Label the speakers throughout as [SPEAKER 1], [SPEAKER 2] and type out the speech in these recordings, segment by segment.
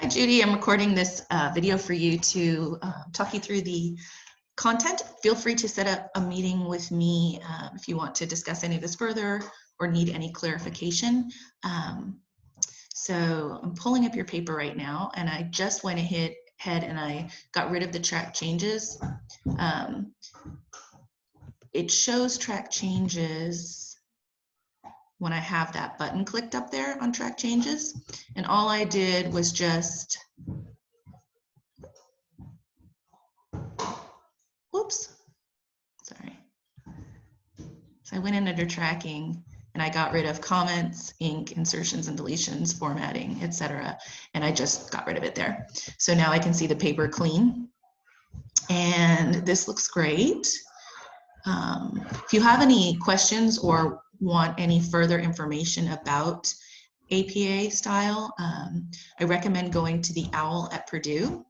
[SPEAKER 1] Hi, Judy. I'm recording this video for you to talk you through the content. Feel free to set up a meeting with me if you want to discuss any of this further or need any clarification. So I'm pulling up your paper right now, and I just went ahead and I got rid of the track changes. It shows track changes when I have that button clicked up there on track changes. And all I did was just, whoops, sorry. So I went in under tracking and I got rid of comments, ink, insertions and deletions, formatting, etc. And I just got rid of it there. So now I can see the paper clean. And this looks great. If you have any questions or want any further information about APA style, I recommend going to the OWL at Purdue.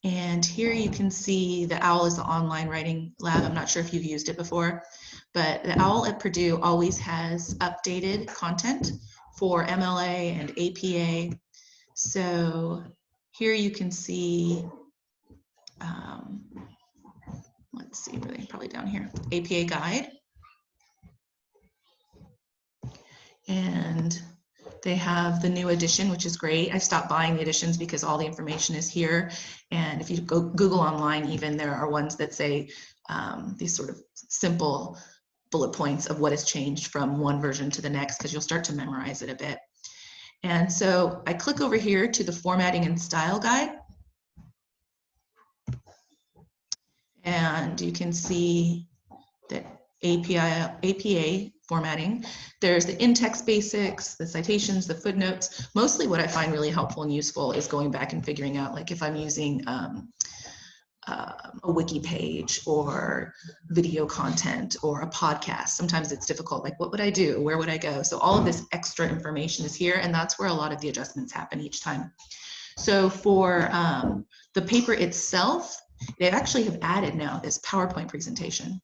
[SPEAKER 1] And here you can see the OWL is the online writing lab. I'm not sure if you've used it before, but the OWL at Purdue always has updated content for MLA and APA. So here you can see, let's see, really, probably down here, APA guide. And they have the new edition, which is great. I stopped buying the editions because all the information is here. And if you go Google online, even there are ones that say these sort of simple bullet points of what has changed from one version to the next, because you'll start to memorize it a bit. And so I click over here to the formatting and style guide. And you can see that APA formatting. There's the in-text basics, the citations, the footnotes. Mostly what I find really helpful and useful is going back and figuring out, like if I'm using a wiki page or video content or a podcast, sometimes it's difficult, like what would I do? Where would I go? So all of this extra information is here, and that's where a lot of the adjustments happen each time. So for the paper itself, they actually have added now this PowerPoint presentation.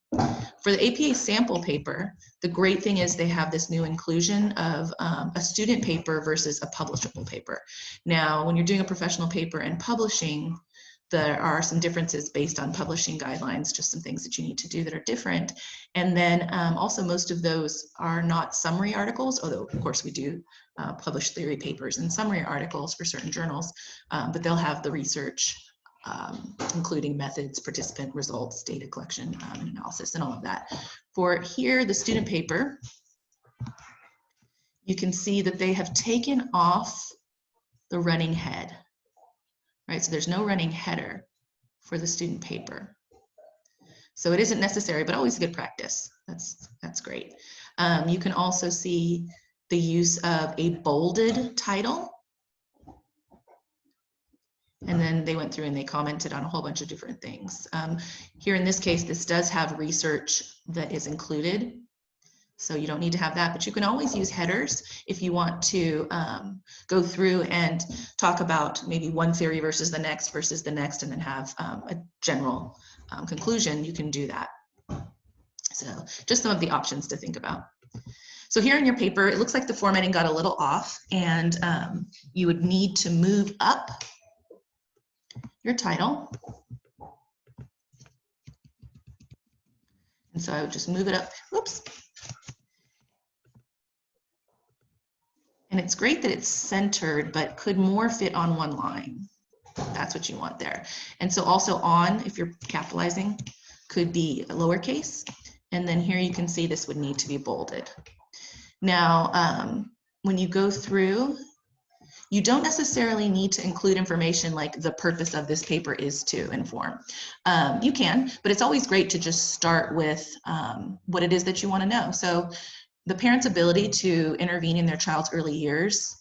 [SPEAKER 1] For the APA sample paper, the great thing is they have this new inclusion of a student paper versus a publishable paper. Now, when you're doing a professional paper and publishing, there are some differences based on publishing guidelines, just some things that you need to do that are different. And then also most of those are not summary articles, although of course we do publish theory papers and summary articles for certain journals, but they'll have the research, including methods, participant results, data collection, and analysis, and all of that. For here, the student paper, you can see that they have taken off the running head, right? So there's no running header for the student paper. So it isn't necessary, but always good practice. That's great. You can also see the use of a bolded title. And then they went through and they commented on a whole bunch of different things. Here in this case, this does have research that is included. So you don't need to have that, but you can always use headers if you want to go through and talk about maybe one theory versus the next, and then have a general conclusion. You can do that. So just some of the options to think about. So here in your paper, it looks like the formatting got a little off, and you would need to move up your title. And so I would just move it up, whoops. And it's great that it's centered, but could more fit on one line. That's what you want there. And so also on, if you're capitalizing, could be lowercase. And then here you can see this would need to be bolded. Now, when you go through, you don't necessarily need to include information like the purpose of this paper is to inform. You can, but it's always great to just start with what it is that you want to know. So the parent's ability to intervene in their child's early years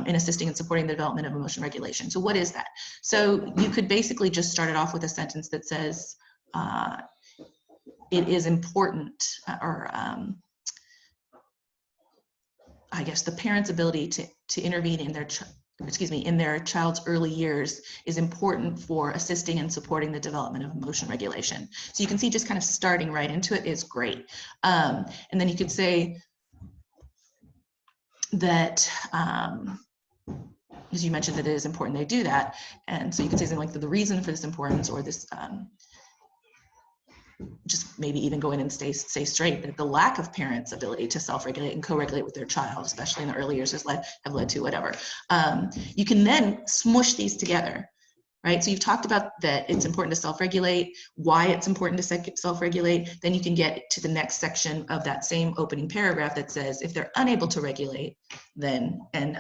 [SPEAKER 1] in assisting and supporting the development of emotion regulation. So what is that? So you could basically just start it off with a sentence that says, it is important, or I guess the parent's ability to intervene in their child's early years is important for assisting and supporting the development of emotion regulation. So you can see just kind of starting right into it is great. And then you could say that as you mentioned that it is important they do that. And so you can say something like the reason for this importance, or this, just maybe even go in and say straight that the lack of parents' ability to self-regulate and co-regulate with their child, especially in the early years, have led to whatever. You can then smush these together, right? So you've talked about that it's important to self-regulate, why it's important to self-regulate. Then you can get to the next section of that same opening paragraph that says, if they're unable to regulate, then, and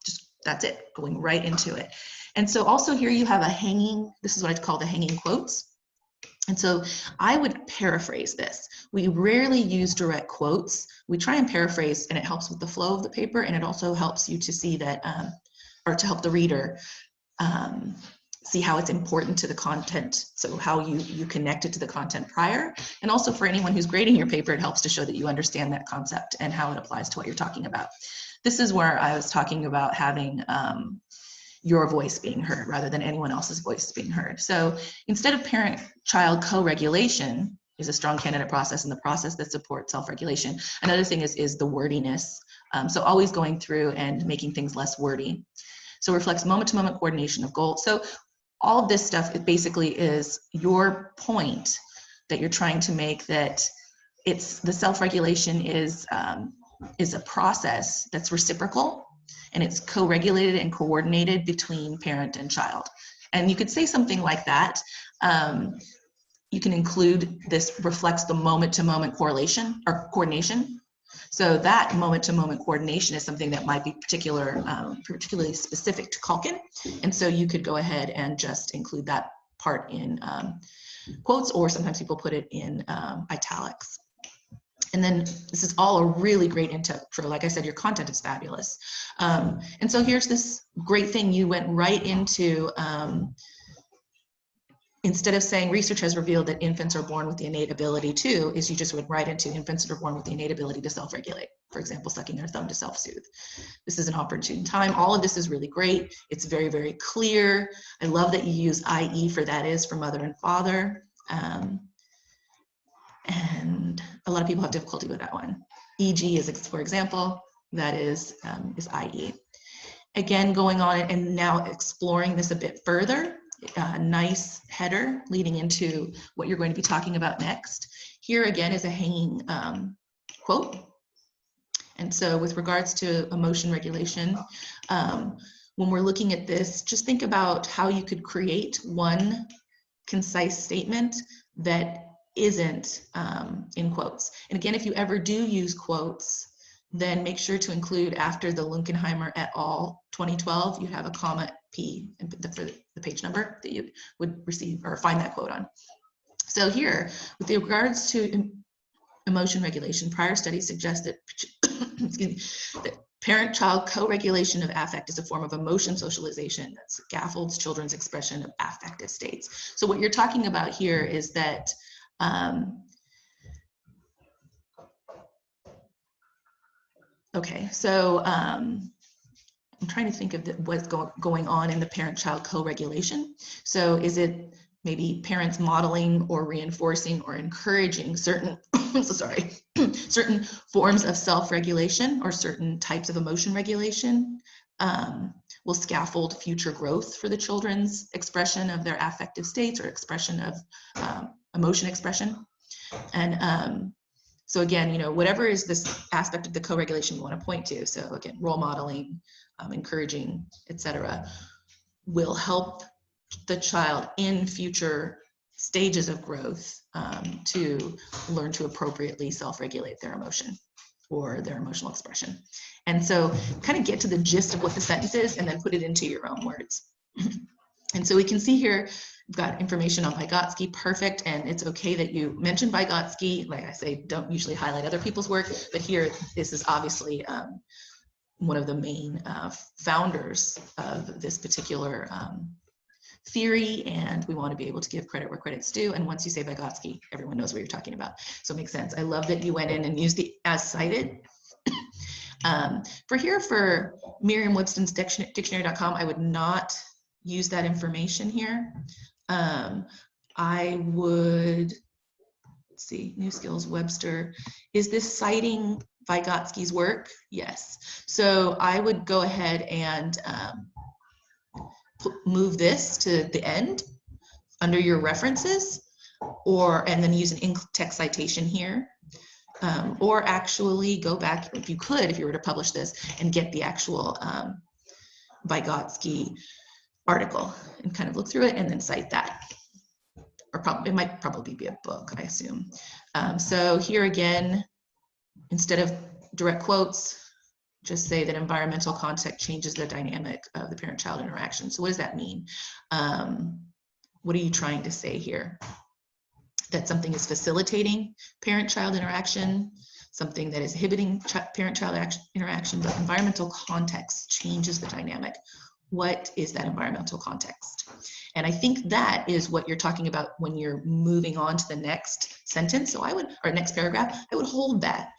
[SPEAKER 1] just that's it, going right into it. And so also here you have a hanging, this is what I call the hanging quotes. And so I would paraphrase this. We rarely use direct quotes. We try and paraphrase, and it helps with the flow of the paper, and it also helps you to see that, or to help the reader see how it's important to the content. So how you connect it to the content prior. And also for anyone who's grading your paper, it helps to show that you understand that concept and how it applies to what you're talking about. This is where I was talking about having your voice being heard rather than anyone else's voice being heard. So instead of parent-child co-regulation is a strong candidate process and the process that supports self-regulation, another thing is the wordiness. So always going through and making things less wordy. So reflects moment-to-moment coordination of goals. So all of this stuff, it basically is your point that you're trying to make, that it's the self-regulation is a process that's reciprocal, and it's co-regulated and coordinated between parent and child. And you could say something like that. You can include this reflects the moment-to-moment correlation or coordination. So that moment-to-moment coordination is something that might be particularly specific to Culkin. And so you could go ahead and just include that part in quotes, or sometimes people put it in italics. And then this is all a really great intro. Like I said, your content is fabulous. And so here's this great thing. You went right into, instead of saying research has revealed that infants are born with the innate ability to, is you just went right into infants that are born with the innate ability to self-regulate. For example, sucking their thumb to self-soothe. This is an opportune time. All of this is really great. It's very, very clear. I love that you use IE for that is for mother and father. And a lot of people have difficulty with that one. EG is, for example, that is IE. Again, going on and now exploring this a bit further, nice header leading into what you're going to be talking about next. Here again is a hanging quote. And so with regards to emotion regulation, when we're looking at this, just think about how you could create one concise statement that isn't in quotes. And again, if you ever do use quotes, then make sure to include after the Lunkenheimer et al. 2012, you have a comma P for the page number that you would receive or find that quote on. So here, with regards to emotion regulation, prior studies suggest that, excuse me, that parent-child co-regulation of affect is a form of emotion socialization that scaffolds children's expression of affective states. So what you're talking about here is that okay, so I'm trying to think of what's going on in the parent-child co-regulation. So is it maybe parents modeling or reinforcing or encouraging certain, certain forms of self-regulation or certain types of emotion regulation will scaffold future growth for the children's expression of their affective states or expression of emotion expression. And so again, you know, whatever is this aspect of the co-regulation you want to point to. So again, role modeling, encouraging, etc., will help the child in future stages of growth to learn to appropriately self-regulate their emotion or their emotional expression. And so kind of get to the gist of what the sentence is and then put it into your own words. And so we can see here, we've got information on Vygotsky, perfect, and it's okay that you mention Vygotsky. Like I say, don't usually highlight other people's work, but here, this is obviously one of the main founders of this particular theory, and we want to be able to give credit where credit's due. And once you say Vygotsky, everyone knows what you're talking about. So it makes sense. I love that you went in and used the as cited. For Merriam-Webster's dictionary.com, I would not use that information here. I would, let's see, New Skills Webster. Is this citing Vygotsky's work? Yes. So I would go ahead and move this to the end under your references, and then use an in-text citation here. Or actually go back, if you could, if you were to publish this, and get the actual Vygotsky article and kind of look through it and then cite that. Or it might probably be a book, I assume. So here again, instead of direct quotes, just say that environmental context changes the dynamic of the parent-child interaction. So what does that mean? What are you trying to say here? That something is facilitating parent-child interaction, something that is inhibiting parent-child interaction, but environmental context changes the dynamic. What is that environmental context? And I think that is what you're talking about when you're moving on to the next sentence. So or next paragraph, I would hold that.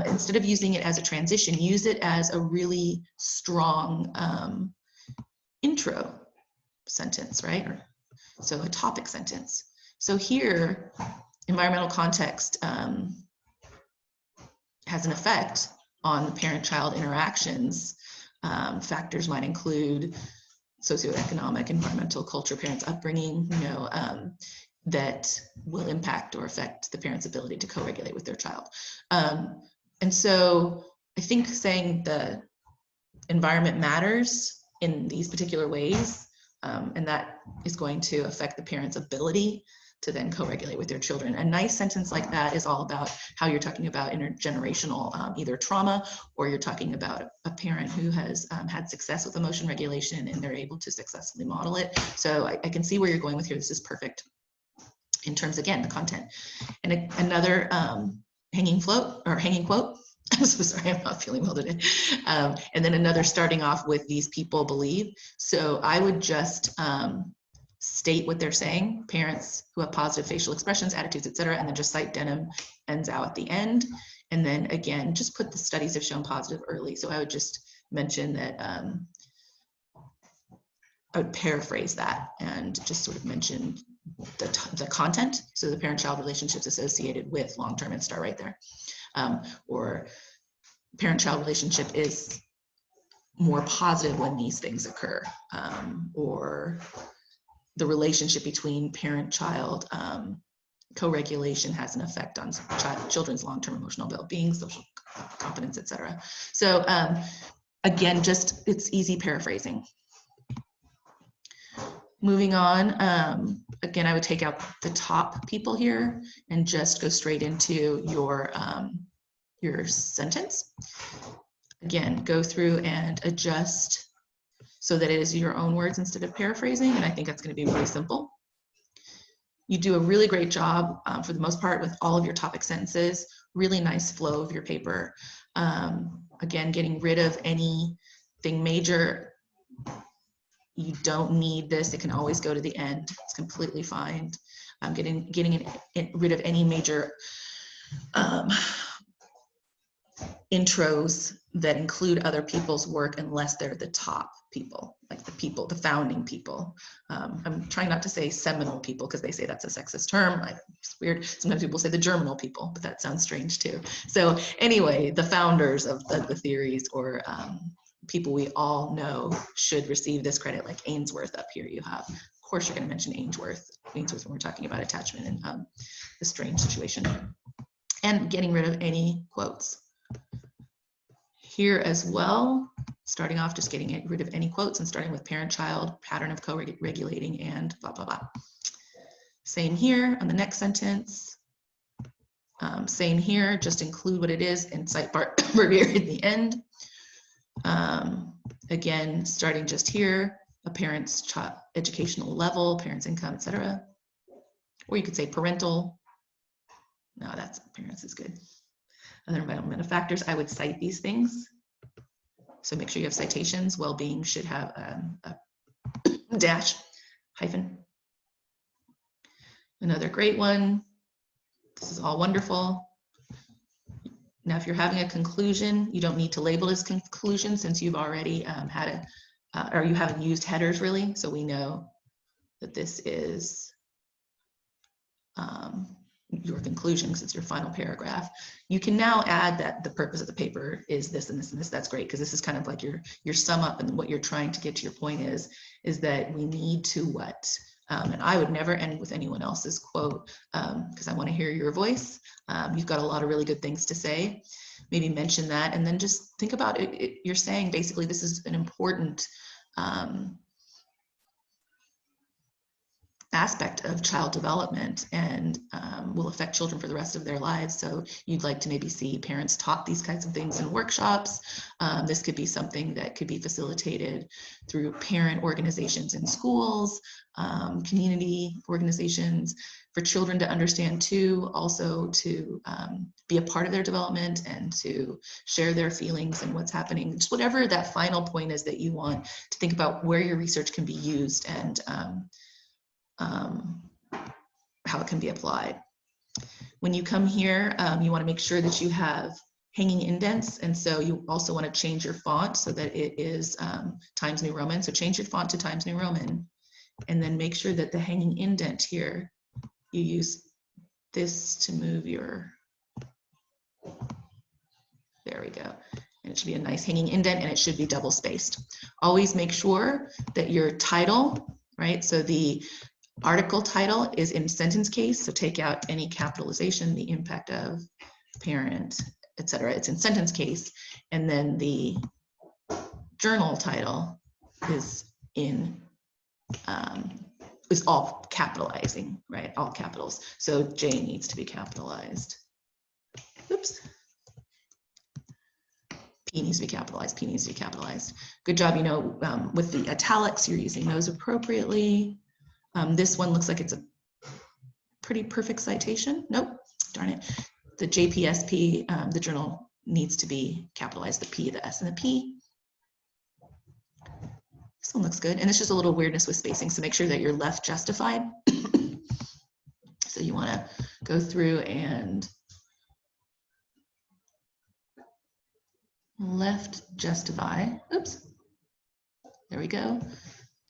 [SPEAKER 1] Instead of using it as a transition, use it as a really strong intro sentence, right? So a topic sentence. So here, environmental context has an effect on the parent-child interactions. Factors might include socioeconomic, environmental, culture, parents' upbringing, that will impact or affect the parent's ability to co-regulate with their child. And so I think saying the environment matters in these particular ways, and that is going to affect the parent's ability to then co-regulate with their children. A nice sentence like that is all about how you're talking about intergenerational either trauma, or you're talking about a parent who has had success with emotion regulation and they're able to successfully model it. So I can see where you're going with here. This is perfect in terms, again, the content. And another hanging quote. I'm so sorry, I'm not feeling well today. And then another starting off with "these people believe." So I would just state what they're saying, parents who have positive facial expressions, attitudes, etc., and then just cite Denham ends out at the end. And then again, just put the studies have shown positive early. So I would just mention that, I would paraphrase that and just sort of mention the content. So the parent-child relationships associated with long-term, and start right there. Or parent-child relationship is more positive when these things occur, or the relationship between parent-child co-regulation has an effect on children's long-term emotional well-being, social competence, etc. So again, just it's easy paraphrasing. Moving on, again, I would take out the top people here and just go straight into your sentence. Again, go through and adjust so that it is your own words instead of paraphrasing, and I think that's going to be really simple. You do a really great job for the most part with all of your topic sentences. Really nice flow of your paper. Again, getting rid of anything major. You don't need this. It can always go to the end. It's completely fine. Getting rid of any major intros that include other people's work unless they're the top people, like the founding people. I'm trying not to say seminal people because they say that's a sexist term. It's weird. Sometimes people say the germinal people, but that sounds strange too. So anyway, the founders of the theories, or people we all know should receive this credit, like Ainsworth up here you have. Of course, you're going to mention Ainsworth when we're talking about attachment and the strange situation. And getting rid of any quotes. Here as well, starting off just getting rid of any quotes and starting with parent-child, pattern of co-regulating, and blah, blah, blah. Same here on the next sentence. Same here, just include what it is and cite Barbier at the end. Again, starting just here, a parent's educational level, parent's income, etc. Or you could say parental. No, that's parents is good. Other environmental factors, I would cite these things. So make sure you have citations. Well-being should have a dash, hyphen. Another great one. This is all wonderful. Now, if you're having a conclusion, you don't need to label as conclusion since you've already had or you haven't used headers really. So we know that this is, your conclusion, because it's your final paragraph. You can now add that the purpose of the paper is this and this and this. That's great, because this is kind of like your sum up, and what you're trying to get to your point is that we need to what? And I would never end with anyone else's quote, because I want to hear your voice. You've got a lot of really good things to say. Maybe mention that, and then just think about it. You're saying basically this is an important aspect of child development, and will affect children for the rest of their lives. So you'd like to maybe see parents taught these kinds of things in workshops. This could be something that could be facilitated through parent organizations in schools, community organizations, for children to understand too, also to be a part of their development and to share their feelings and what's happening. Just whatever that final point is that you want to think about, where your research can be used and how it can be applied. When you come here, you want to make sure that you have hanging indents, and so you also want to change your font so that it is Times New Roman. So change your font to Times New Roman, and then make sure that the hanging indent here, you use this to move your, there we go. And it should be a nice hanging indent, and it should be double spaced. Always make sure that your title, right? So the article title is in sentence case, so take out any capitalization, the impact of parent, etc. It's in sentence case, and then the journal title is in is all capitalizing, right? All capitals. So J needs to be capitalized. Oops. P needs to be capitalized. P needs to be capitalized. Good job. You know, with the italics, you're using those appropriately. This one looks like it's a pretty perfect citation. Nope, darn it. The JPSP, the journal needs to be capitalized, the P, the S, and the P. This one looks good. And it's just a little weirdness with spacing, so make sure that you're left justified. So you want to go through and left justify. Oops. There we go.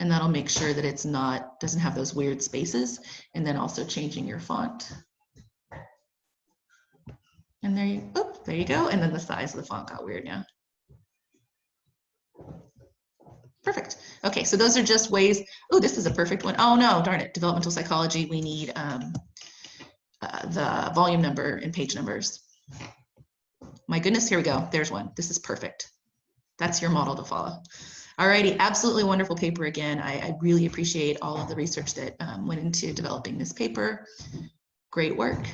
[SPEAKER 1] And that'll make sure that it's not, doesn't have those weird spaces. And then also changing your font. And there you, oh, there you go. And then the size of the font got weird now. Perfect. Okay, so those are just ways. Oh, this is a perfect one. Oh no, darn it. Developmental psychology, we need the volume number and page numbers. My goodness, here we go. There's one. This is perfect. That's your model to follow. Alrighty, absolutely wonderful paper again. I really appreciate all of the research that went into developing this paper. Great work.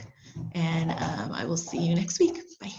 [SPEAKER 1] And I will see you next week. Bye.